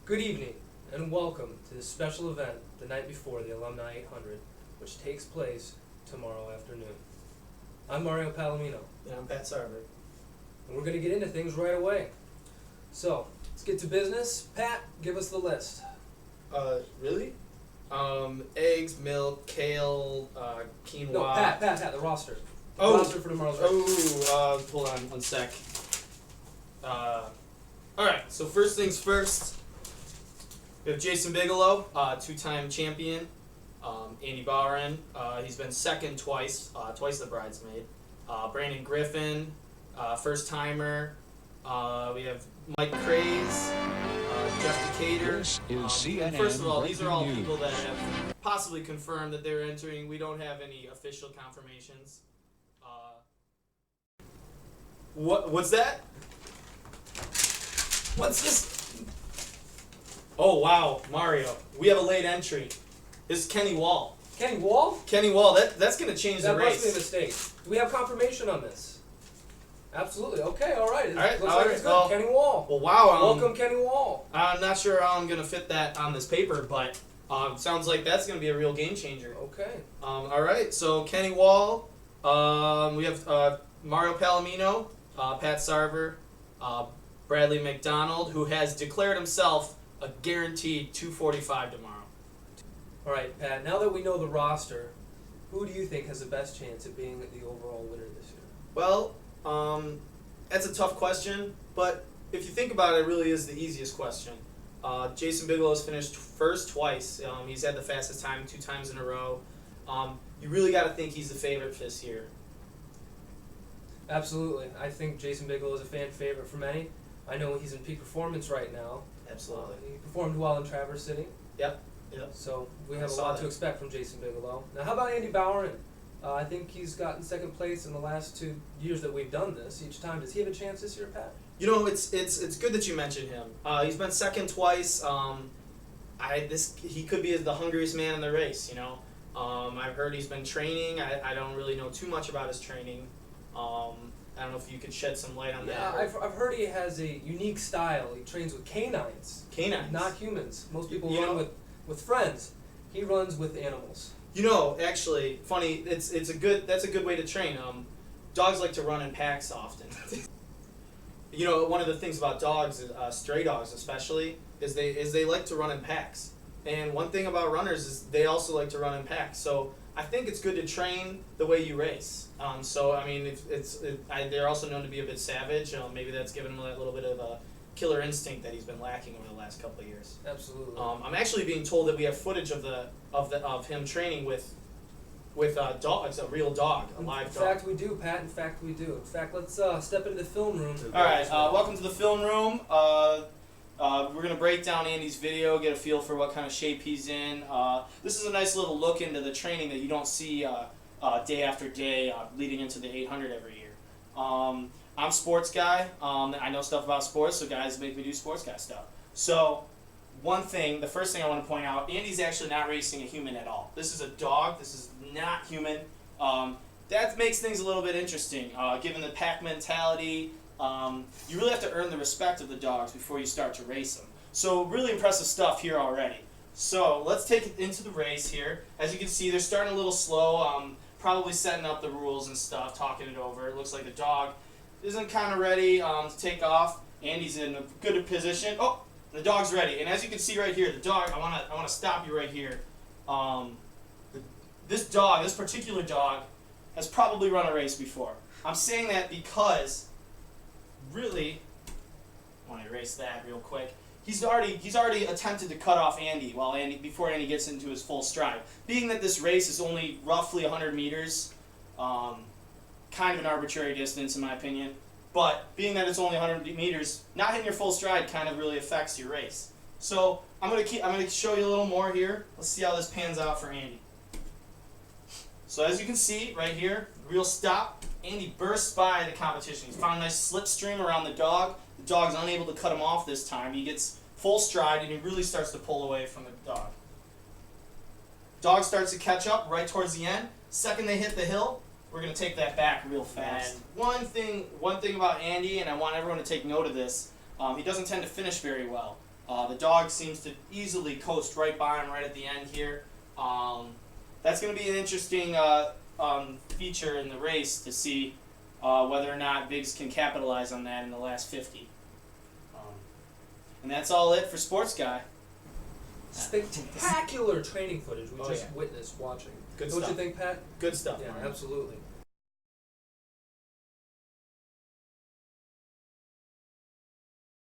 Good evening, and welcome to this special event the night before the Alumni 800, which takes place tomorrow afternoon. I'm Mario Palomino. And I'm Pat Sarver. And we're going to get into things right away. So, let's get to business. Pat, give us the list. Really? Eggs, milk, kale, quinoa. No, Pat, the roster. Oh. The roster for tomorrow's race. Hold on one sec. Alright, so first things first. We have Jason Bigelow, two-time champion. Andy Bowren, he's been second twice the bridesmaid. Brandon Griffin, first-timer. We have Mike Craze, Jeff Decatur. This is CNN First of all, these are all breaking people that news. have possibly confirmed that they're entering. We don't have any official confirmations. What's that? What's this? Oh wow, Mario. We have a late entry. This is Kenny Wall. Kenny Wall? Kenny Wall, that's gonna change That the must be a race. mistake. Do we have confirmation on this? Absolutely. Okay, all right. Alright, Looks all like right, it's good. well- Kenny Wall. Well, wow. Welcome, Kenny Wall. I'm not sure how I'm gonna fit that on this paper, but sounds like that's gonna be a real game changer. Okay. All right, so Kenny Wall. We have Mario Palomino, Pat Sarver, Bradley McDonald, who has declared himself a guaranteed 245 tomorrow. All right, Pat, now that we know the roster, who do you think has the best chance at being the overall winner this year? Well, that's a tough question, but if you think about it, it really is the easiest question. Jason Bigelow has finished first twice. He's had the fastest time 2 times in a row. You really got to think he's the favorite for this year. Absolutely. I think Jason Bigelow is a fan favorite for many. I know he's in peak performance right now. Absolutely. He performed well in Traverse City. Yep. So we I have a saw lot that. to expect from Jason Bigelow. Now, how about Andy Bowren? I think he's gotten second place in the last 2 years that we've done this. Each time, does he have a chance this year, Pat? You know, it's good that you mentioned him. He's been second twice. He could be the hungriest man in the race. You know, I've heard he's been training. I don't really know too much about his training. I don't know if you could shed some light on Yeah, that. I've heard he has a unique style. He trains with canines. Canines. Not humans. Most people You run know- with friends. He runs with animals. You know, actually, funny. That's a good way to train. Dogs like to run in packs often. You know, one of the things about dogs, stray dogs especially, is they like to run in packs. And one thing about runners is they also like to run in packs. So I think it's good to train the way you race. So I mean, they're also known to be a bit savage. Maybe that's given them that little bit of a killer instinct that he's been lacking over the last couple of years. Absolutely. I'm actually being told that we have footage of him training with a dog. It's a real dog, a live In dog. fact, we do, Pat. In fact, we do. In fact, let's step into the film room. All right, welcome to the film room. We're gonna break down Andy's video, get a feel for what kind of shape he's in. This is a nice little look into the training that you don't see day after day leading into the 800 every year. I'm a sports guy. I know stuff about sports, so guys make me do sports guy stuff. So the first thing I want to point out, Andy's actually not racing a human at all. This is a dog. This is not human. That makes things a little bit interesting. Given the pack mentality, you really have to earn the respect of the dogs before you start to race them. So really impressive stuff here already. So let's take it into the race here. As you can see, they're starting a little slow, probably setting up the rules and stuff, talking it over. It looks like the dog isn't kind of ready to take off. Andy's in a good position. Oh, the dog's ready. And as you can see right here, the dog, I want to stop you right here. This particular dog, has probably run a race before. I'm saying that because, really, I want to erase that real quick. He's already attempted to cut off Andy before Andy gets into his full stride. Being that this race is only roughly 100 meters, kind of an arbitrary distance in my opinion. But being that it's only 100 meters, not hitting your full stride kind of really affects your race. So I'm gonna show you a little more here. Let's see how this pans out for Andy. So as you can see right here, real stop. Andy bursts by the competition. He's found a nice slipstream around the dog. The dog's unable to cut him off this time. He gets full stride and he really starts to pull away from the dog. Dog starts to catch up right towards the end. Second they hit the hill, we're going to take that back real fast. And one thing about Andy, and I want everyone to take note of this, he doesn't tend to finish very well. The dog seems to easily coast right by him right at the end here. That's going to be an interesting feature in the race to see whether or not Biggs can capitalize on that in the last 50. And that's all it for Sports Guy. Spectacular training footage we Oh, just yeah. witnessed watching. Good Don't stuff. you think, Pat? Good stuff. Yeah, Mark. absolutely.